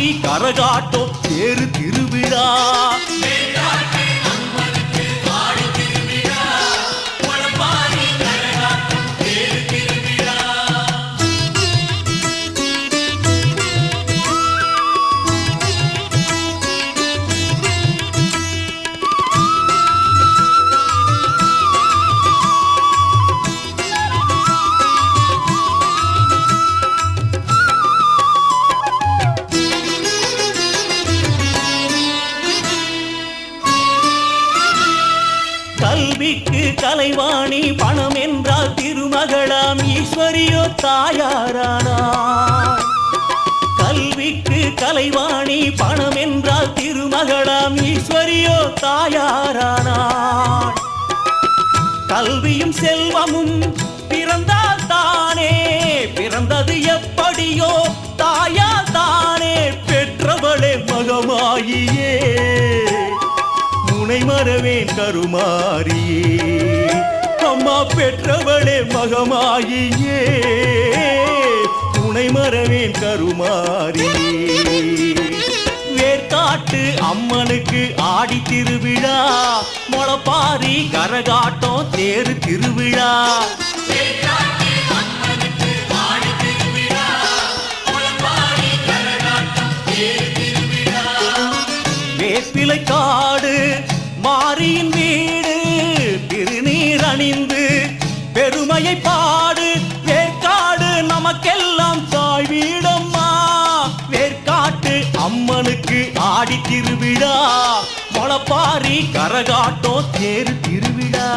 முளப்பாரி கரகாட்டம் தேரு திருவிழா. கல்விக்கு கலைவாணி பணம் என்றால் திருமகளாம் ஈஸ்வரியோ தாயாரானார். கல்விக்கு கலைவாணி பணம் என்றால் திருமகளாம் ஈஸ்வரியோ தாயாரானார். கல்வியும் செல்வமும் பிறந்தால் தானே, பிறந்தது எப்படியோ தாயால் தானே. பெற்றவளே மகமாயியே முனை மறவேன் கருமாரியே. அம்மா பெற்றவளே மகமாயியே துணை மறவேன் கருமாரியே. வேர்காட்டு அம்மனுக்கு ஆடி திருவிழா, முளப்பாரி கரகாட்டம் தேரு திருவிழா. வேப்பிலை காடு மாரியின் வீடு, திருநீர் அணிந்து பெருமையை பாடு. வேர்க்காடு நமக்கெல்லாம் தாய் வீடம்மா. வேர்க்காட்டு அம்மனுக்கு ஆடி திருவிழா, முளப்பாரி கரகாட்டம் தேரு திருவிழா.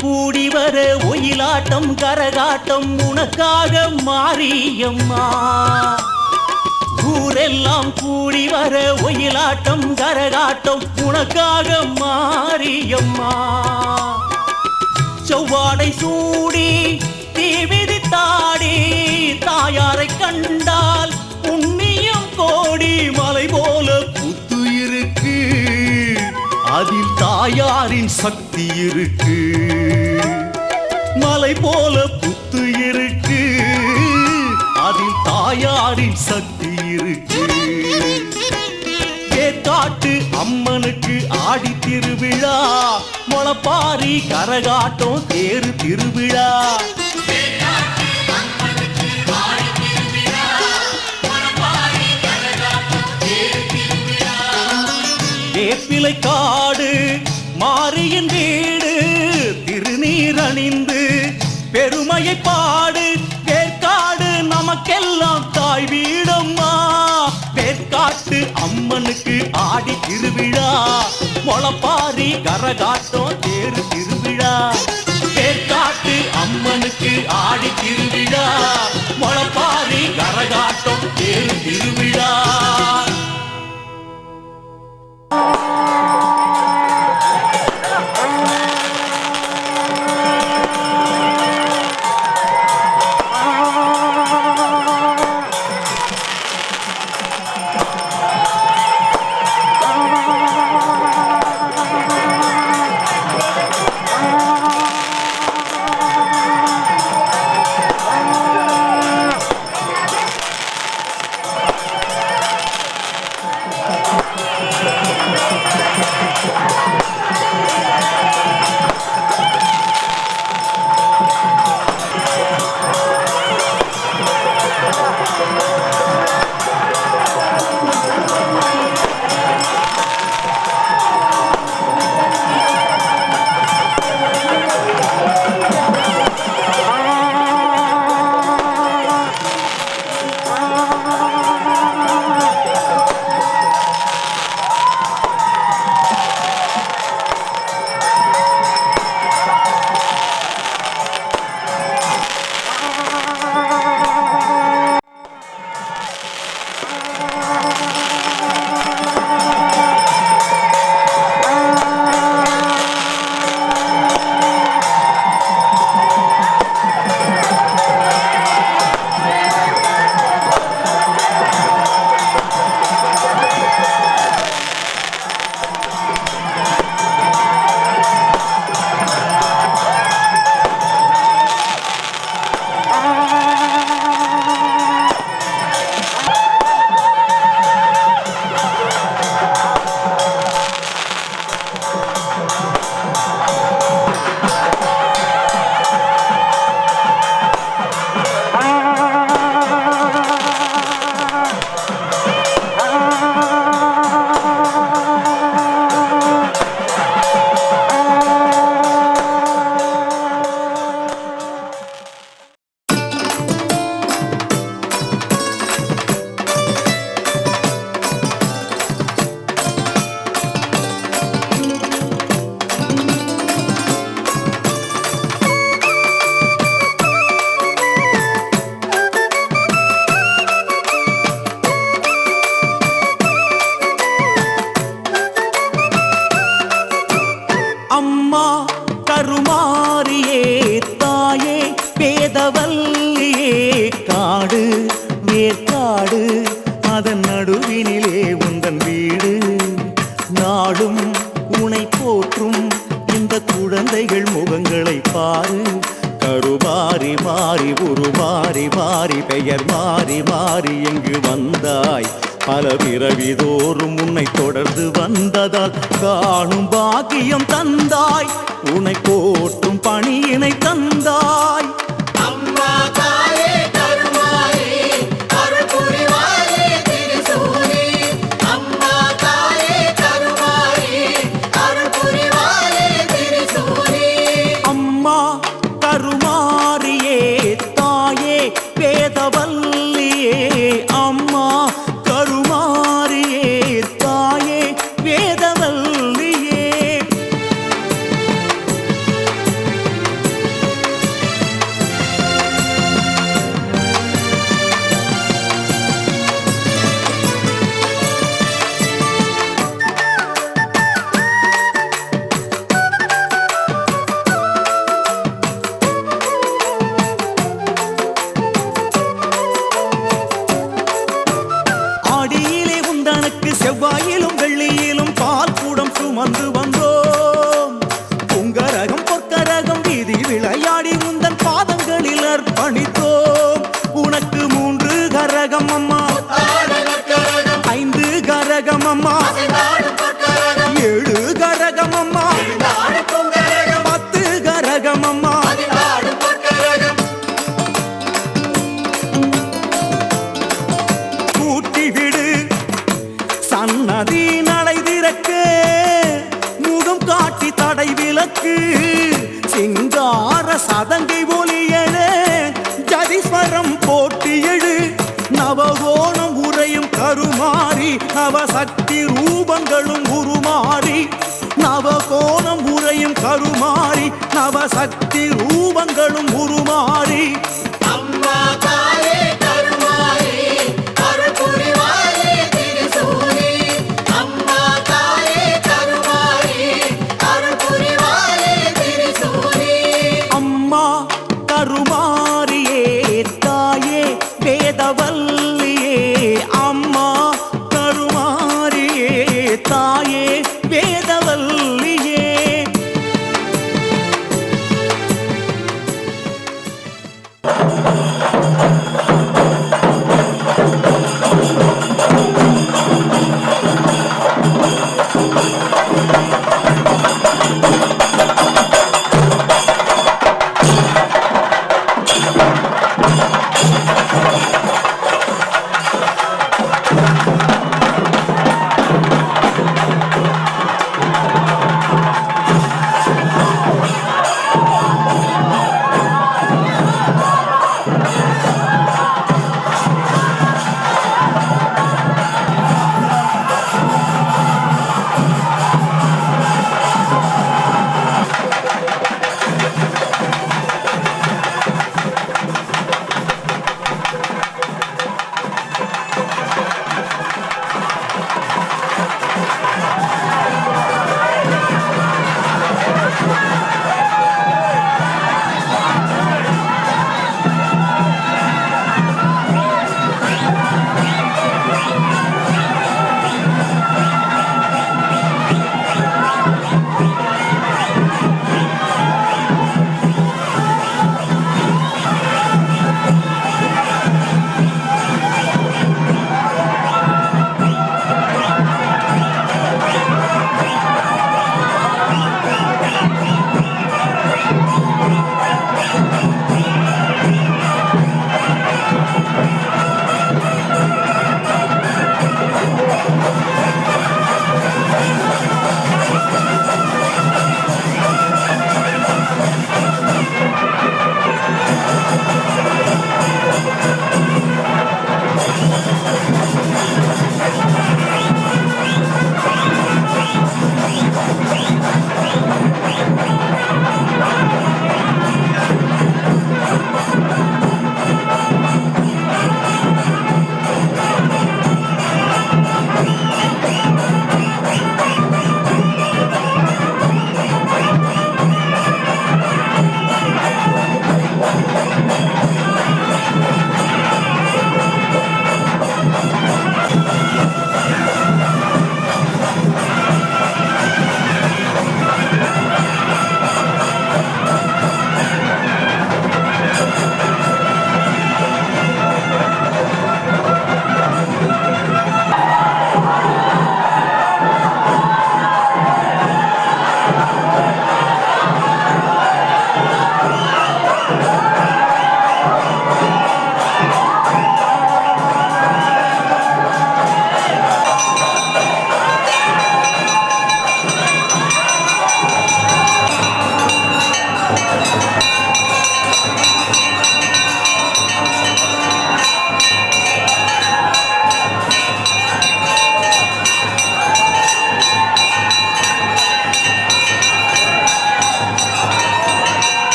கூடி வர ஒயிலாட்டம் கரகாட்டம் உனக்காக மாரியம்மா. ஊரெல்லாம் கூடி வர ஒயிலாட்டம் கரகாட்டம் உனக்காக மாரியம்மா. செவ்வாடை சூடி தீவிதி தாடி, தாயாரை கண்டால் புண்ணியம் கோடி. மலை போல புத்து இருக்கு, அதில் தாயாரின் சக்தி இருக்கு. மலை போல புத்து இருக்கு, அதில் தாயாரின் சக்தி இருக்கு. வேர்க்காட்டு அம்மனுக்கு ஆடி திருவிழா, முளப்பாரி கரகாட்டம் தேரு திருவிழா. வேப்பிலை காடு மாரியின் வீடு, திருநீர் அணிந்து பெருமையை பாடு. வேர்க்காடு நமக்கெல்லாம் தாய் வீடம்மா. வேர்க்காட்டு அம்மனுக்கு ஆடி திருவிழா, முளப்பாரி கரகாட்டம் தேரு திருவிழா. வேர்க்காட்டு அம்மனுக்கு ஆடி திருவிழா, முளப்பாரி கரகாட்டம் தேரு திருவிழா. ஏற்காடு அதன் நடுவினிலே உந்தன் வீடு நாடும் உனை போற்றும் இந்த குழந்தைகள் முகங்களை பாரு கருமாறி மாறி உருமாறி மாறி பெயர் மாறி மாறி எங்கு வந்தாய் பல பிறவிதோறும் உன்னை தொடர்ந்து வந்ததால் காணும் பாக்கியம் தந்தாய் உன்னை போற்றும் பணியினை தந்தாய் அம்மா தாயே கருமாரி அருள் புரிவாயே திரிசூலி அம்மா தாயே கருமாரி அருள் புரிவாயே திரிசூலி அம்மா கருமாரியே தாயே வேதவல்லியே அம்மா கருமாரியே தாயே வேதவல்லியே ஆடியிலே உந்தனுக்கு செவ்வாயிலும் வெள்ளியிலும் பால் கூடம் சுமந்து வந்தோம் பொங்கரகம் பொற்கரகம் வீதி விளையாடி உந்தன் பாதங்களில் அர்ப்பணித்தோம் உனக்கு 3 கரகம் அம்மா 5 கரகம் அம்மா 7 கரகம் அம்மா 10 கரகம் அம்மா கூட்டிவிடு சன்னதி நடை திறக்க முகம் காட்டி தடை விலக்கு சிங்கார சதங்கை ஒலியெழ ஜதீஸ்வரம் போட்டி எழு நவகோணம் உரையும் கருமாறி நவசக்தி ரூபங்களும் உருமாறி நவகோணம் உரையும் கருமாறி நவசக்தி ரூபங்களும் உருமாறி அம்மா தாயே கருமாரி அருள் புரிவாயே திரிசூலி அம்மா தாயே கருமாரி அருள் புரிவாயே திரிசூலி அம்மா கருமாரியே தாயே வேதவல்லியே அம்மா கருமாரியே தாயே வேதவல்லியே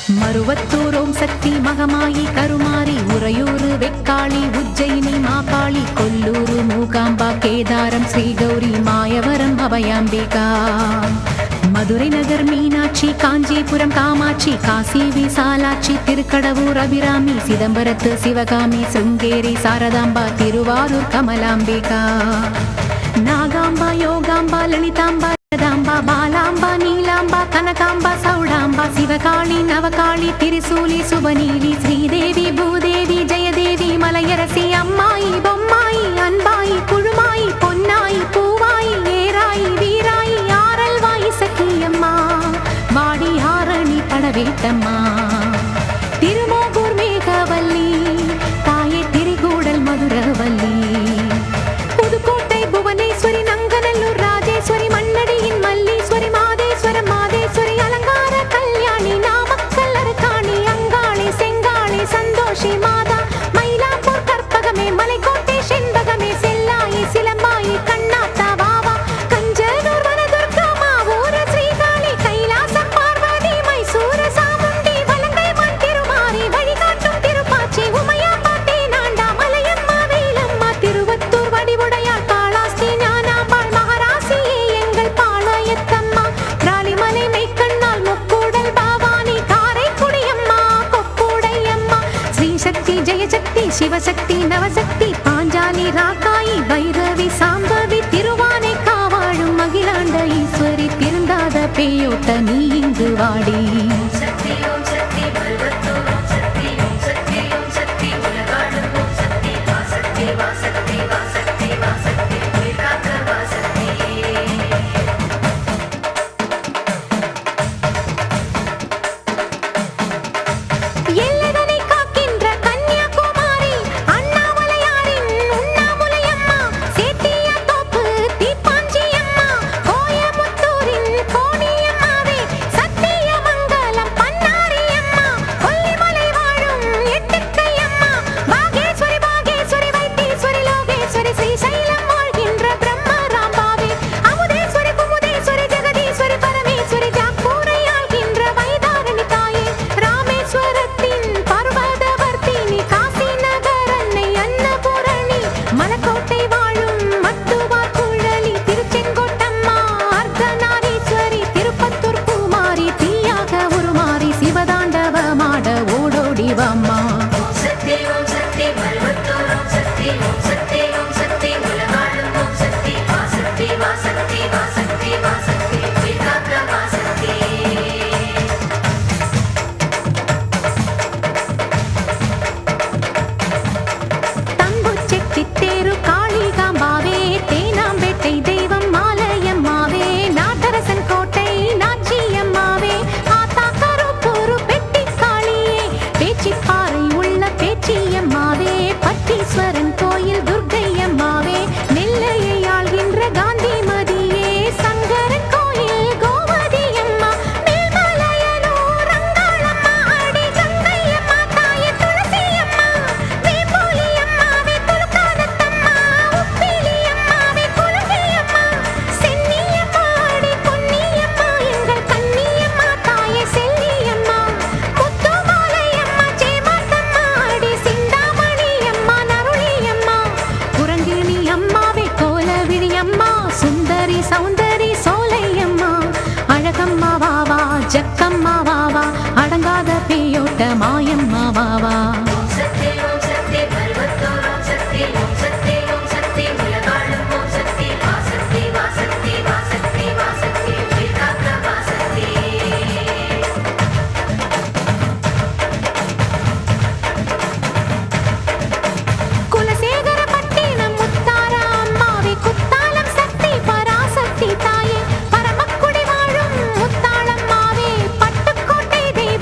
மருவத்தூர் ஓம் சக்தி மகமாயி கருமாரி உறையூர் வெக்காளி உஜ்ஜயினி மாகாளி கொல்லூர் மூகாம்பா கேதாரம் ஸ்ரீகௌரி மாயவரம் அபயாம்பிகா மதுரை நகர் மீனாட்சி காஞ்சிபுரம் காமாட்சி காசி விசாலாட்சி திருக்கடவூர் அபிராமி சிதம்பரத்து சிவகாமி சுங்கேரி சாரதாம்பா திருவாரூர் கமலாம்பிகா நாகாம்பா யோகாம்பா லலிதாம்பா ஜகதாம்பா பாலாம்பா நீலாம்பா கனகாம்பா சௌடாம்பா சிவகாளி நவகாளி திரிசூலி சுபநீலி ஸ்ரீதேவி பூதேவி ஜெயதேவி மலையரசி அம்மாயி பொம்மாயி அன்பாயி குழுமாயி பொன்னாயி பூவாயி ஏராயி வீராயி ஆரல்வாயி சக்கியம்மா வாடி ஆரணி படவேட்டம்மா திருமோகூர் மேகவல்லி தாயே திரிகூடல் மதுரவல்லி புதுக்கோட்டை புவனேஸ்வரி நங்கநல்லூர் ராஜேஸ்வரி மண்ணடியின் மல்லீஸ்வரி மாதேஸ்வரம் மாதேஸ்வரி அலங்கார கல்யாணி நாமக்கல் அரக்காணி அங்காளி செங்காளி சந்தோஷி மாதா மயிலாப்பூர் கற்பகமே மலைக்கோட்டை செண்பகமே செல்லாயி சிலம்பாயி கண்ணாத்தா வாவா கஞ்சனூர் வனதுர்கா மாவூர ஸ்ரீகாளி கைலாசம் பார்வதி மைசூர சாமுண்டி வலங்கை மான் திருமாரி வழிகாட்டும் திருப்பாச்சி உமையாம்பா தேனாண்டா மலையம்மா வேலம்மா திருவத்தூர் வடிவுடையாள் காளாஸ்தி ஞானாம்பாள் மகாராசியே எங்கள் பாளையத்தம்மா ராலிமலை மெய்க்கண்ணால் முக்கூடல் பாவானி காரைக்குடியம்மா கொப்புடையம்மா ஸ்ரீசக்தி ஜெயசக்தி சிவசக்தி நவசக்தி பாஞ்சாலி ராக்காயி பைரவி சாம்பவி திருவானை காவாழும் மகிழாண்ட ஈஸ்வரி திருந்தாத பேயோட்ட நீ இங்கு வாடி எல்லைதனை காக்கின்ற கன்னியாகுமாரி அண்ணாமலையாரின் உண்ணாமுலையம்மா சேத்தியாத்தோப்பு தீப்பாஞ்சியம்மா கோயமுத்தூரின் கோணியம்மாவே சத்தியமங்கலம் பன்னாரியம்மா கொல்லிமலை வாழும் எட்டுக்கையம்மா பாகேஸ்வரி பாகேஸ்வரி வைத்தீஸ்வரி லோகேஸ்வரி ஸ்ரீசைலம் வாழ்கின்ற பிரம்மராம்பாவே அமுதேஸ்வரி குமுதேஸ்வரி ஜெகதீஸ்வரி பரமேஸ்வரி ஜாக்கூரை ஆள்கின்ற வைதாரணி தாயே ராமேஸ்வரத்தின் பர்வதவர்த்தினி காசி நகர் அன்னை அன்னபூரணி மலக்கோட்டை வாழும் மத்துவார் குழலி திருச்செங்கோட்டம்மா அர்த்தநாரீஸ்வரி திருப்பத்தூர் பூமாரி தீயாக உருமாறி சிவதாண்டவமாட ஓடோடி வாம்மா தம்புச்செட்டி தேரு காளிகாம்பாவே தேனாம்பேட்டை தெய்வம் மாலையம்மாவே நாட்டரசன் கோட்டை நாச்சியம்மாவே ஆத்தா கருப்பூரு பெட்டி காளியே பேச்சிப்பாறை உள்ள பேச்சியம்மாவே பட்டீஸ்வரன் கோயில் துர்க்கையம்மாவே நெல்லையை ஆள்கின்ற காந்திமதியே சங்கரன் கோயில் கோமதியம்மா மேல்மலையனூர் அங்காளம்மா அடி கங்கையம்மா தாயே துளசியம்மா வேம்பூலியம்மாவே குலுக்காதத்தம்மா உப்பிலியம்மாவே குலுங்கியம்மா சென்னியம்மா அடி பொன்னியம்மா எங்கள் கன்னியம்மா தாயே செல்லியம்மா முத்துமாலையம்மா சேமாத்தம்மா அடி சிந்தாமணியம்மா நருளியம்மா குரங்கிணி அம்மாவே கோலவிழியம்மா சுந்தரி சௌந்தரி சோலையம்மா அழகம்மா வாவா ஜக்கம்மா வாவா அடங்காத பேயோட்ட மாயம்மா வாவா குலசேகரப்பட்டினம் முத்தாரா அம்மாவே குத்தாலம் சக்தி பராசக்தி தாயே பரமக்குடி வாழும் முத்தாளம்மாவே பட்டுக்கோட்டை தெய்வம்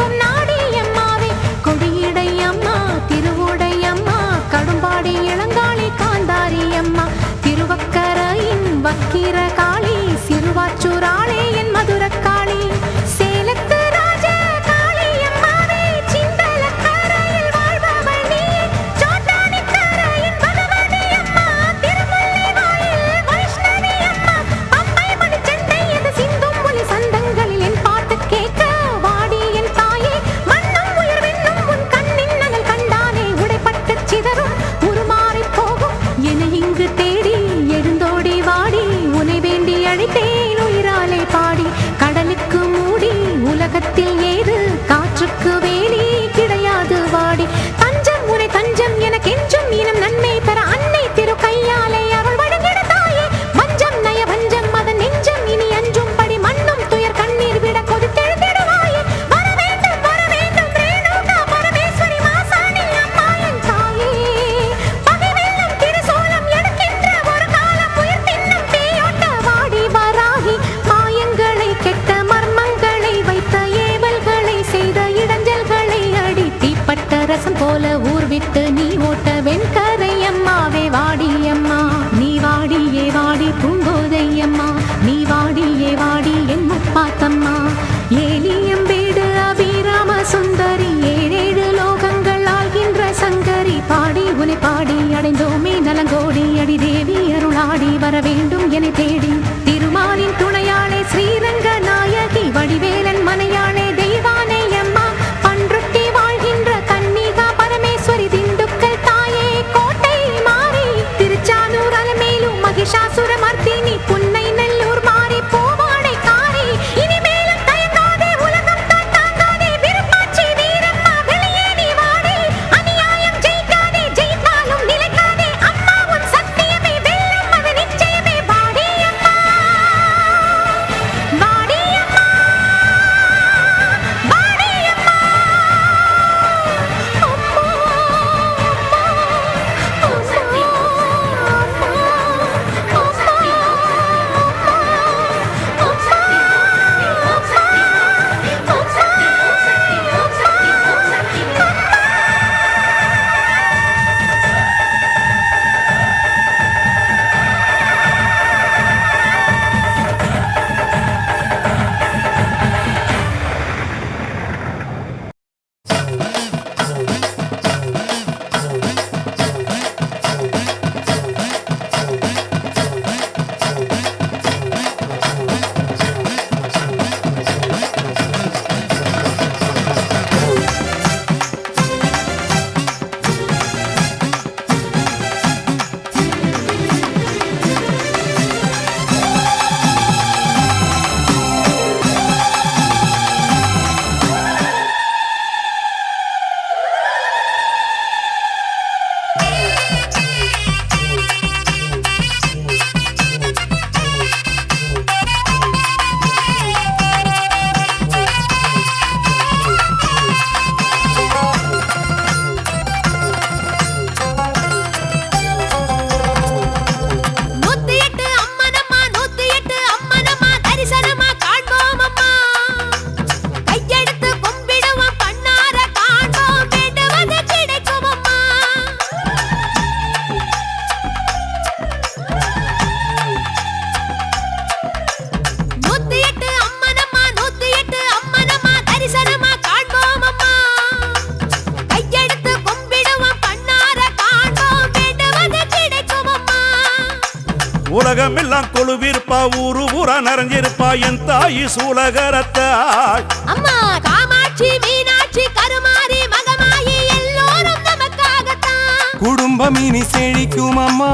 அண்டமெல்லாம் கொழுவிருப்பா ஊரு ஊரா நிறைஞ்சிருப்பா என் தாயி சூலகரத்தாள். அம்மா காமாட்சி மீனாட்சி கருமாரி மகமாயி எல்லோரும் நமக்காகத்தான். குடும்பம் இனி செழிக்கும் அம்மா,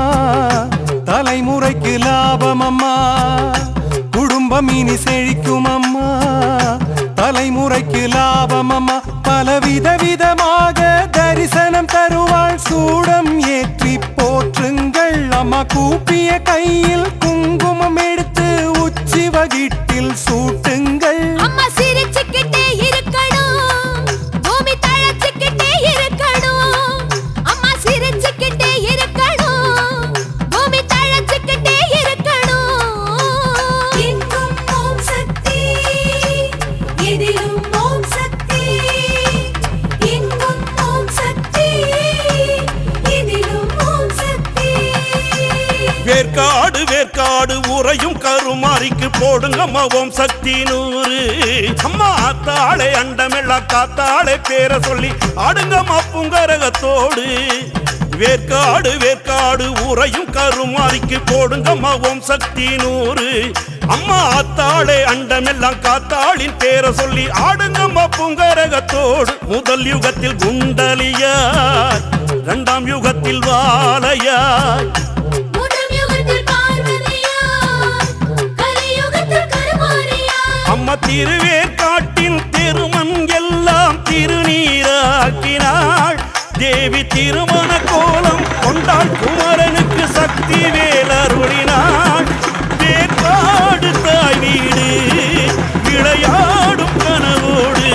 தலைமுறைக்கு லாபம் அம்மா. குடும்பம் இனி செழிக்கும் அம்மா, தலைமுறைக்கு லாபம் அம்மா. பலவித விதமாக தரிசனம் தருவாள், சூடம் ஏற்றி போற்றுங்கள் அம்மா. கூப்பிய கையில் குங்குமம் எடுத்து உச்சி வகிட்டில் சூட்டுங்கள். அம்மா சிரிச்சுக்கிட்டே இருக்கணும், பூமி தழைச்சுக்கிட்டே இருக்கணும். அம்மா சிரிச்சுக்கிட்டே இருக்கணும், பூமி தழைச்சுக்கிட்டே இருக்கணும். எங்கும் ஓம் சக்தி, எதிலும் ஓம் சக்தி. எங்கும் ஓம் சக்தி, எதிலும் ஓம் சக்தி. வேர்க்காடு வேர்க்காடு உறையும் கருமாரிக்கு போடுங்கம்மா ஓம் சக்தி 100. அம்மா ஆத்தாளே அண்டமெல்லாம் காத்தாளே பேரை சொல்லி ஆடுங்கம்மா புங்கரகத்தோடு. வேர்க்காடு வேர்க்காடு உறையும் கருமாரிக்கு போடுங்கம்மா ஓம் சக்தி 100. அம்மா ஆத்தாளே அண்டமெல்லாம் காத்தாளின் பேரை சொல்லி ஆடுங்கம்மா புங்கரகத்தோடு. முதல் யுகத்தில் குண்டலியாய், 2ஆம் யுகத்தில் வாலையாய், அம்மா திருவேற்காட்டின் திருமண் எல்லாம் திருநீராக்கினாள். தேவி திருமண கோலம் கொண்டாள், குமரனுக்கு சக்தி வேலருளினாள். வேற்காடு தாய் வீடு விளையாடும் கனவோடு.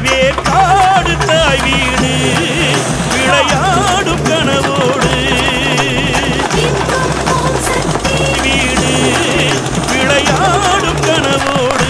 வேற்காடு தாய் வீடு விளையாடும் கனவோடு. வீடு விளையாடும் கனவோடு.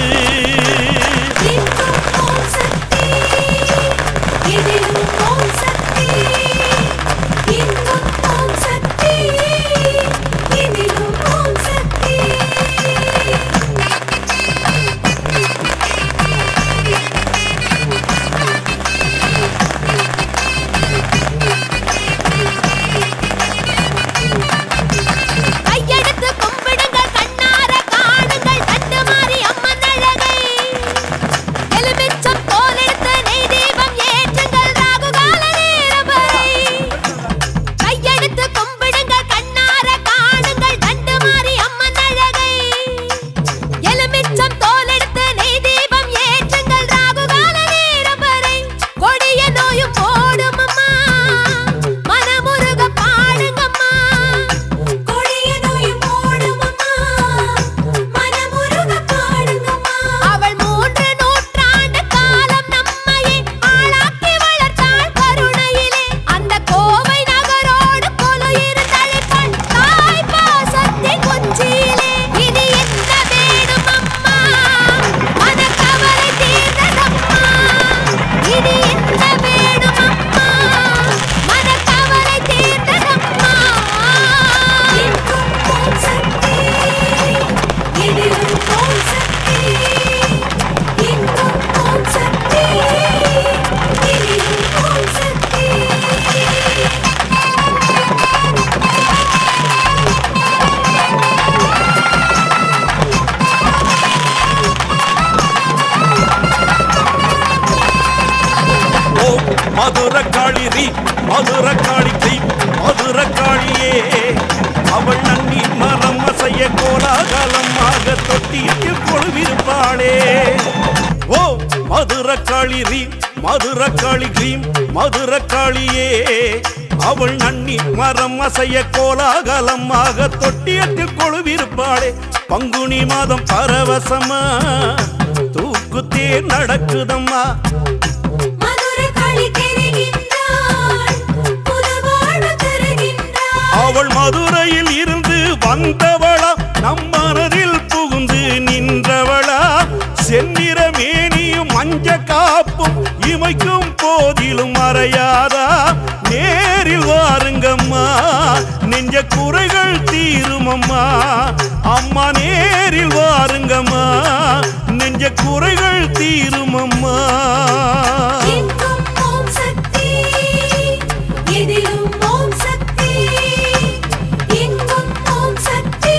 மதுரக்காளி ரீ மதுரக்காளி கை மதுரக்காளியே. அவள் நன்னி மரம் அசைய கோலாகலமாக தொட்டியில் கொழுவிருப்பாளே. ஓ மதுரக்காளி ரீ மதுரக்காளி கிரீம் மதுரக்காளியே. அவள் நன்னி மரம் அசைய கோலாகலமாக தொட்டியத்தில் கொழுவிருப்பாளே. பங்குனி மாதம் பரவசமா தூக்குத்தே நடக்குதம்மா. அவள் மதுரையில் இருந்து வந்தவளா, நம் மனதில் புகுந்து நின்றவளா. செந்நிற மேனியும் மஞ்ச காப்பும் இமைக்கும் போதிலும் மறையாதா. நேரில் வாருங்கம்மா, நெஞ்ச குறைகள் தீருமம்மா. அம்மா நேரில் வாருங்கம்மா, நெஞ்ச குறைகள் தீருமம்மா. எதிலும் ஓம் சக்தி, எங்கும் ஓம் சக்தி.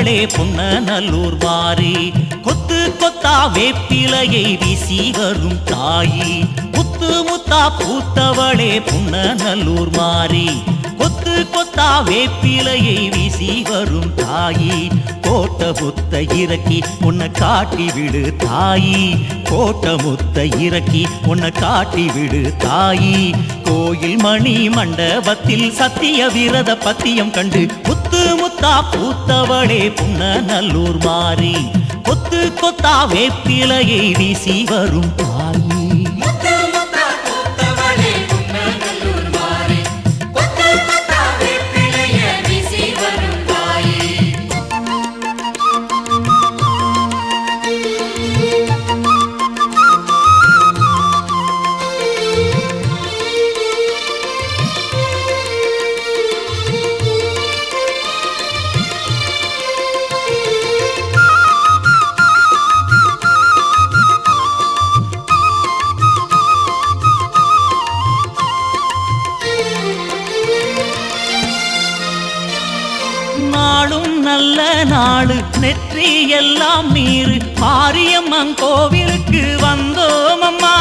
பூத்தவளே பொன்னநல்லூர் மாறி கொத்து கொத்தா வேப்பிலையை வீசி வரும் தாயி முத்து முத்தா பூத்தவளே பொன்னநல்லூர் மாறி கொத்து கொத்தா வேப்பிலையை வீசி வரும் தாயி கோட்ட முத்த இறக்கி உன்னை காட்டி விடு தாயி கோட்ட முத்த இறக்கி உன்னை காட்டி விடு தாயி கோயில் மணி மண்டபத்தில் சத்திய விரத பத்தியம் கண்டு முத்து முத்தா பூத்தவளே பொன்னநல்லூர் மாறி கொத்து கொத்தா வேப்பிலையை வீசி வரும் தாயி முத்து முத்தா பூத்தவளே பொன்னநல்லூர் மாறி கொத்து கொத்தா வேப்பிலைய வீசி வரும் தாயி நாளும் நல்ல நாடு நெற்றி எல்லாம் நீரு மாரியம்மன் கோவிலுக்கு வந்தோம் அம்மா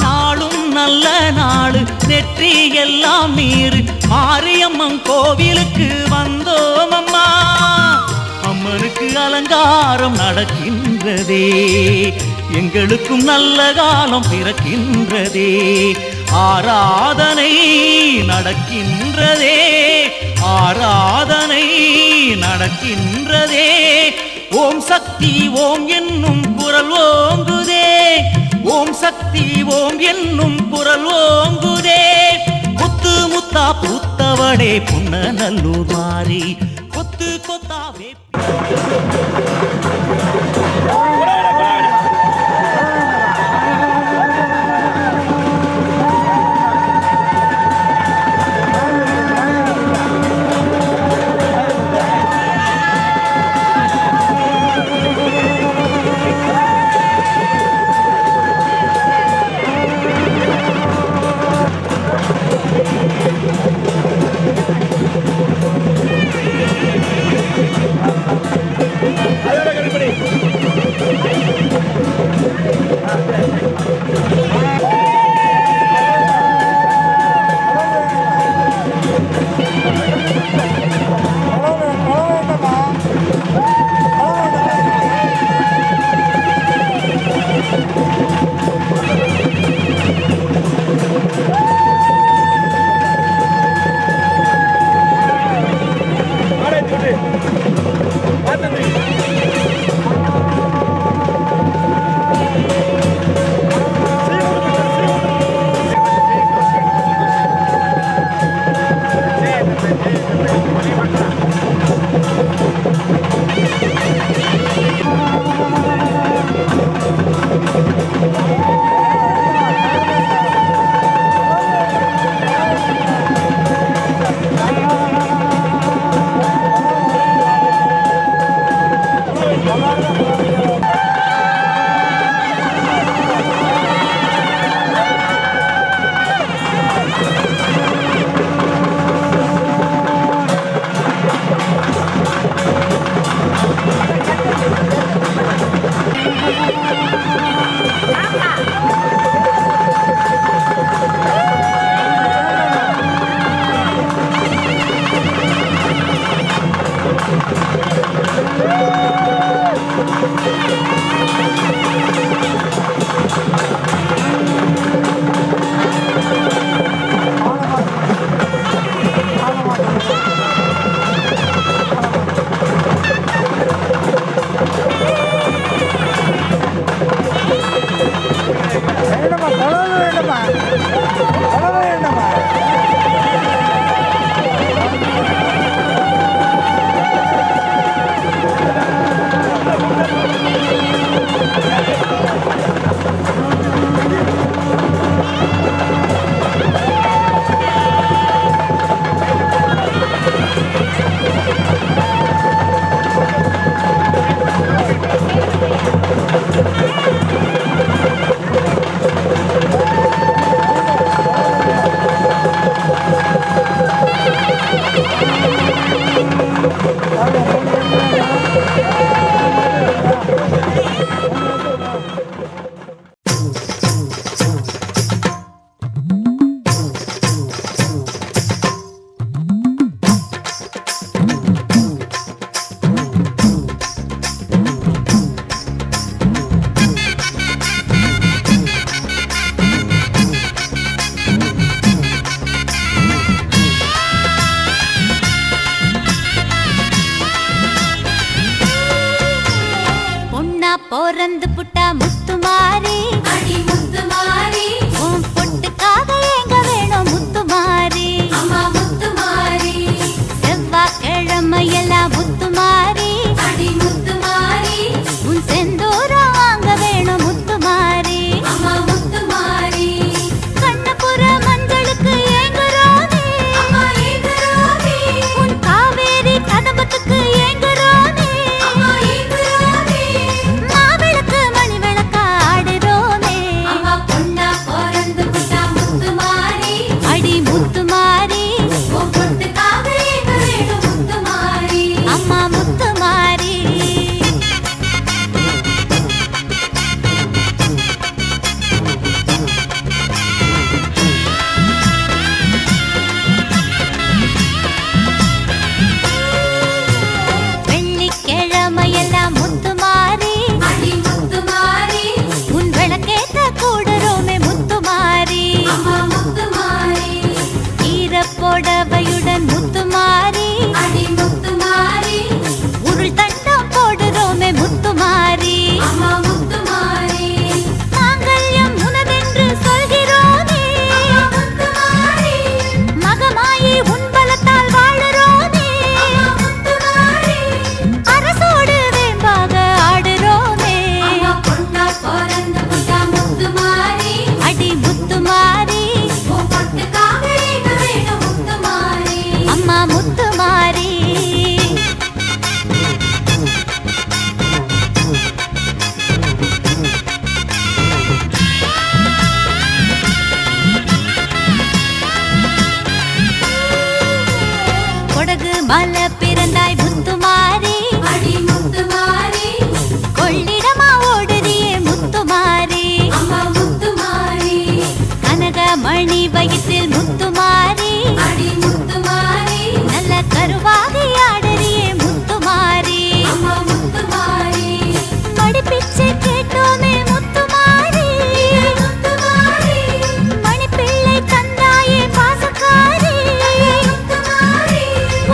நாளும் நல்ல நாடு நெற்றி எல்லாம் நீரு மாரியம்மன் கோவிலுக்கு வந்தோம் அம்மா அம்மனுக்கு அலங்காரம் நடக்கின்றதே எங்களுக்கும் நல்ல காலம் பிறக்கின்றதே ஆராதனை நடக்கின்றதே ஆராதனை நடக்கின்றதே ஓம் சக்தி ஓம் என்னும் குரல் ஓங்குதே ஓம் சக்தி ஓம் என்னும் குரல் ஓங்குதே கொத்து முத்தா பூத்தவளே பொன்னநல்லூர் மாறி கொத்து கொத்தா பிறந்து புட்டா முத்துமாரி அடி முத்துமாரி உன் பொட்டுக்காக எங்க வேணும் முத்துமாரி அம்மா முத்துமாரி செவ்வாய்க்கிழமையெல்லாம் முத்துமாரி அடி முத்துமாரி உன் செந்தூரம் வாங்க வேணும் முத்துமாரி அம்மா முத்துமாரி கண்ணபுர மஞ்சளுக்கு ஏங்குறோனே அம்மா ஏங்குறானே உன் காவேரி கதம்பத்துக்கு ஏங்குறோனே அம்மா ஏங்குறானே மாவிளக்கு மணி விளக்கா ஆடுறோனே அம்மா பொண்ணா பிறந்து புட்டா முத்துமாரி அடி முத்துமாரி உன் பொட்டுக்காக எங்க வேணும் முத்துமாரி அம்மா முத்துமாரி வெள்ளிக்கிழமையெல்லாம் முத்துமாரி அடி முத்துமாரி உன் விளக்கேத்த கூடுறோமே முத்துமாரி அம்மா முத்துமாரி ஈரப்புடவையுடன் முத்துமாரி அடி முத்துமாரி உருள் தண்டம் போடுறோமே முத்துமாரி அம்மா முத்துமாரி மாங்கல்யம் உனதென்று சொல்கிறோனே அம்மா முத்துமாரி மகமாயி உன் பலத்தால் வாழுறோனே அம்மா முத்துமாரி அரசோடு வேம்பாக ஆடுறோனே அம்மா பொண்ணா பிறந்து புட்டா முத்துமாரி அடி முத்துமாரி உன் பொட்டுக்காக எங்க வேணும் முத்துமாரி அம்மா முத்துமாரி கொடகு மலை பிறந்தாய் முத்துமாரி அடி முத்துமாரி கொள்ளிடமா ஓடுறியே முத்துமாரி அம்மா முத்துமாரி கனகமணி வயிற்றில் முத்துமாரி அடி முத்துமாரி நல்ல கருவாகி ஆடுறியே முத்துமாரி அம்மா முத்துமாரி மடிப்பிச்சை கேட்டோமே முத்துமாரி முத்துமாரி மணிப்பிள்ளை தந்தாயே பாசக்காரி முத்துமாரி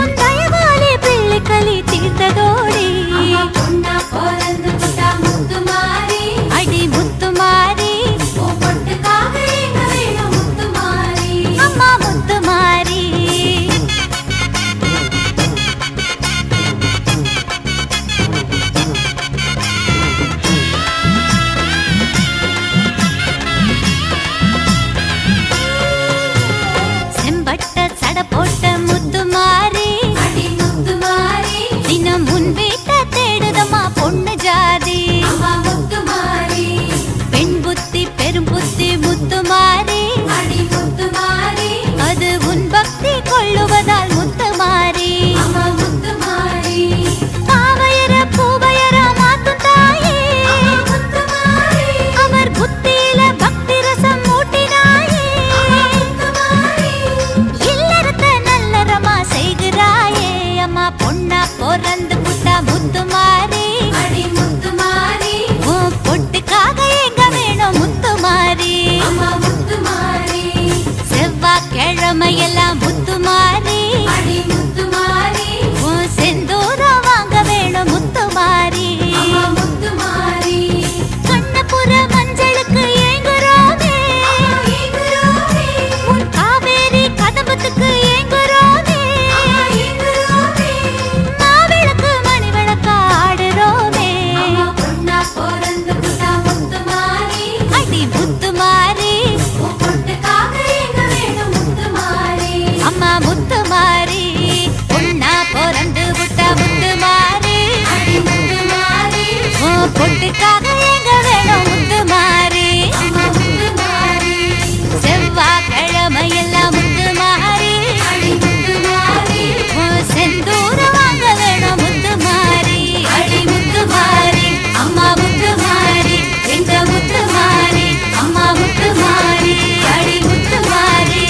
உன் தயவாலே பிள்ளை களி தீர்த்ததோடி அம்மா பொண்ணா பிறந்து புட்டா முத்துமாரி அடி முத்துமாரி உன் பொட்டுக்காக எங்க வேணும் முத்துமாரி அம்மா முத்துமாரி செம்பட்ட சட போட்ட முத்துமாரி அடி முத்துமாரி தினம் முன் வீட்ட தேடுதம்மா பொண்ணு ஜாதி அம்மா முத்துமாரி பெண் புத்தி பெரும் புத்தி முத்துமாரி அடி முத்துமாரி அது உன் பக்தி கொள்ளுவதால் முத்துமாரி அம்மா முத்துமாரி பாவையர பூவையர மாத்தும் தாயே அம்மா முத்துமாரி அவர் புத்தியில பக்தி ரசம் ஊட்டினாயே அம்மா முத்துமாரி இல்லறத்த நல்லறமா செய்கிறாயே அம்மா பொண்ணா பிறந்து புட்டா முத்துமாரி அடி முத்துமாரி உன் பொட்டுக்காக எங்க வேணும் முத்துமாரி அம்மா முத்துமாரி செவ்வாய்க்கிழமையெல்லாம் முத்துமாரி அடி முத்துமாரி உன் செந்தூரம் வாங்க வேணும் முத்துமாரி அம்மா முத்துமாரி கண்ணபுர மஞ்சளுக்கு ஏங்குறோமே அம்மா ஏங்குறானே உன் காவேரி கதம்பத்துக்கு ஏங்குறோமே அம்மா ஏங்குறானே மாவிளக்கு மணி விளக்கா ஆடுறோமே அம்மா பொண்ணா பிறந்து புட்டா முத்துமாரி அடி முத்துமாரி உன் பொட்டுக்காக எங்க வேணும் முத்துமாரி அம்மா முத்துமாரி பொண்ணா பிறந்து விட்டா முத்துமாரி அடி முத்துமாரி உன் பொட்டுக்காக எங்க வேணும் முத்துமாரி அம்மா முத்துமாரி செவ்வாய்க்கிழமையெல்லாம் முத்துமாரி அடி முத்துமாரி உன் செந்தூரம் வாங்க வேணும் முத்துமாரி அடி முத்துமாரி அம்மா முத்துமாரி எங்க முத்துமாரி அம்மா முத்துமாரி அடி முத்துமாரி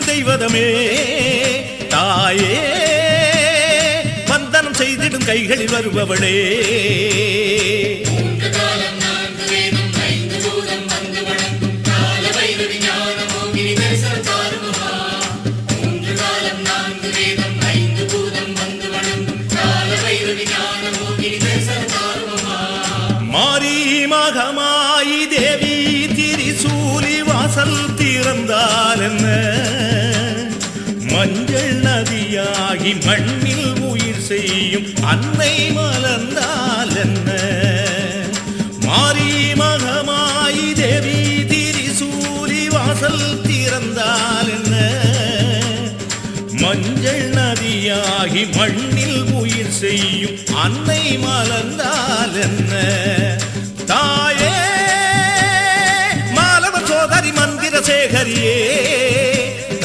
தெய்வதமே தாயே என் கைகளில் வருபவளே மாரி மகமாயி தேவி திரிசூலி வாசல் திறந்தால் என்ன மஞ்சள் நதியாகி மண்ணில் உயிர் செய்யும் அன்னை மலர்ந்தால் என்ன மாரி மகமாயி தேவி திரிசூலி வாசல் திறந்தால் என்ன மஞ்சள் நதியாகி மண்ணில் உயிர் செய்யும் அன்னை மலர்ந்தால் என்ன தாயே மாலவ சோதரி மந்திர சேகரியே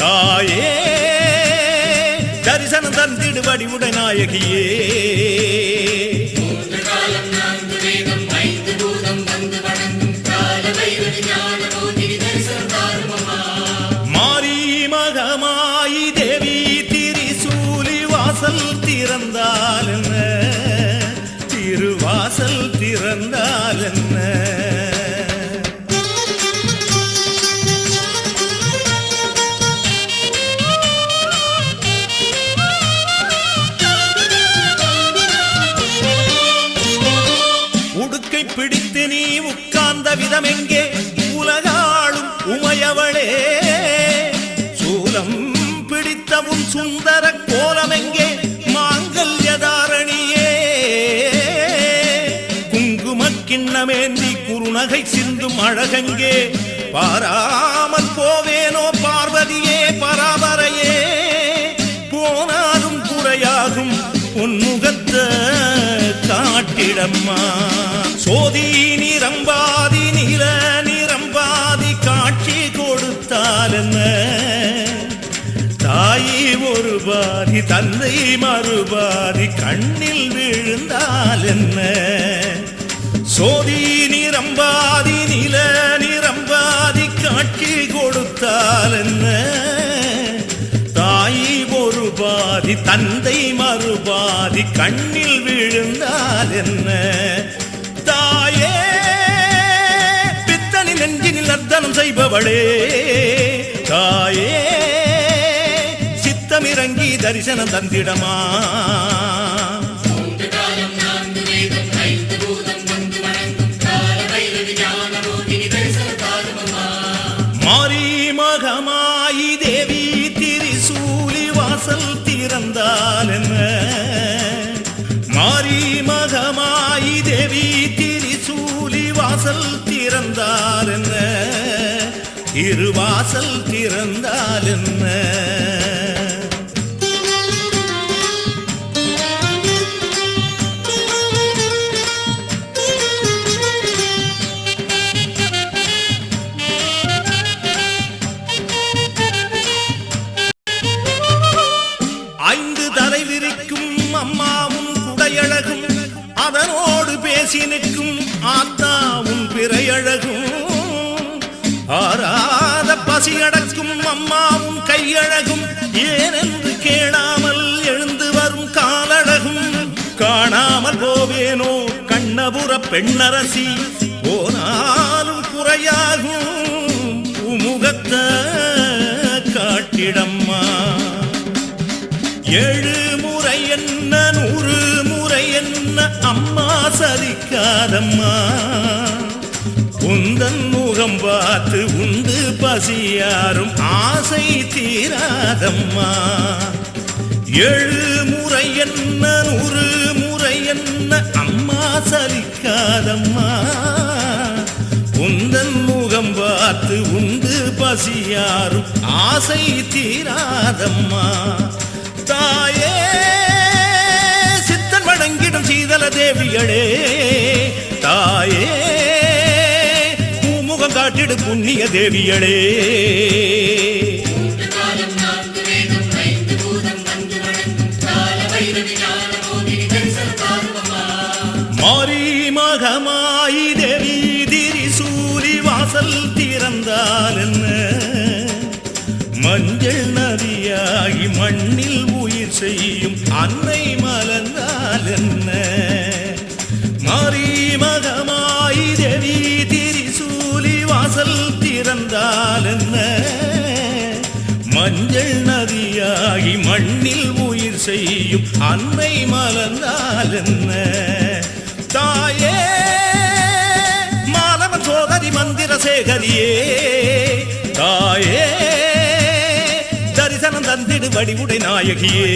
தாயே தரிசனம் தந்திடு வடிவுடை நாயகியே மாரி மகமாயி தேவி திரிசூலி வாசல் திறந்தால் என்ன திருவாசல் திறந்தால் என்ன உடுக்கை பிடித்து நீ உட்கார்ந்த விதம் எங்கே உலகாளும் உமையவளே சூலம் பிடித்த உன் சுந்தர கோலம் எங்கே மாங்கல்யதாரணியே குங்குமக்கிண்ணமேந்தி குறுநகை சிந்தும் அழகங்கே பாராமல் போவேனோ பார்வதியே பராபரையே போனாலும் குறையாகும் பொன்முகத்த காட்டிடம்மா சோதி நிரம்பாதி நில நிரம்பாதி காட்சி கொடுத்தால் என்ன தாயி ஒரு பாதி தந்தை மறுபாதி கண்ணில் விழுந்தால் என்ன சோதி நிரம்பாதி நில நிரம்பாதி காட்சி கொடுத்தால் என்ன தாயி ஒரு பாதி தந்தை மறுபாதி கண்ணில் விழுந்தால் என்ன தாயே பித்தனி நெஞ்சினில் நர்த்தனம் செய்பவளே தாயே சித்தமிறங்கி தரிசனம் தந்திடமா மாரி மகமாயி தேவி திரிசூலி வாசல் திறந்தால் என்ன மாரி மகமாயி தேவி திரிசூலி வாசல் திறந்தால் என்ன திருவாசல் திறந்தால் என்ன அதனோடு பேசி நிற்கும் ஆத்தாவும் பிறையழகும் ஆராத பசி அடக்கும் அம்மாவும் கையழகும் ஏனென்று கேளாமல் எழுந்து வரும் காலழகும் காணாமல் போவேனோ கண்ணபுர பெண்ணரசி போனாலும் குறையாகும் உமுகத்த காட்டிடம்மா 7 முறை என்ன 100 முறை என்ன அம்மா சலிக்காதம்மா உந்தன் முகம் பார்த்து உண்டு பசியாரும் ஆசை தீராதம்மா 7 முறை என்ன 100 முறை என்ன அம்மா சலிக்காதம்மா உந்தன் முகம் பார்த்து உண்டு பசியாரும் ஆசை தீராதம்மா தாயே சித்தன் வணங்கிடும் சீதல தேவியளே தாயே பூமுகம் காட்டிடு புண்ணிய தேவியளே மாரி மகமாயி தேவி திரிசூலி வாசல் திறந்தால் என்ன மஞ்சள் நதியாகி மண்ணில் உயிர் செய்யும் அன்னை மலர்ந்தால் என்ன தேவி திரிசூலி வாசல் திறந்தால் என்ன மஞ்சள் நதியாகி மண்ணில் உயிர் செய்யும் அன்னை மலர்ந்தால் என்ன தாயே மாலவன் சோதரி மந்திர சேகரியே தாயே தரிசனம் தந்திடு வடிவுடை நாயகியே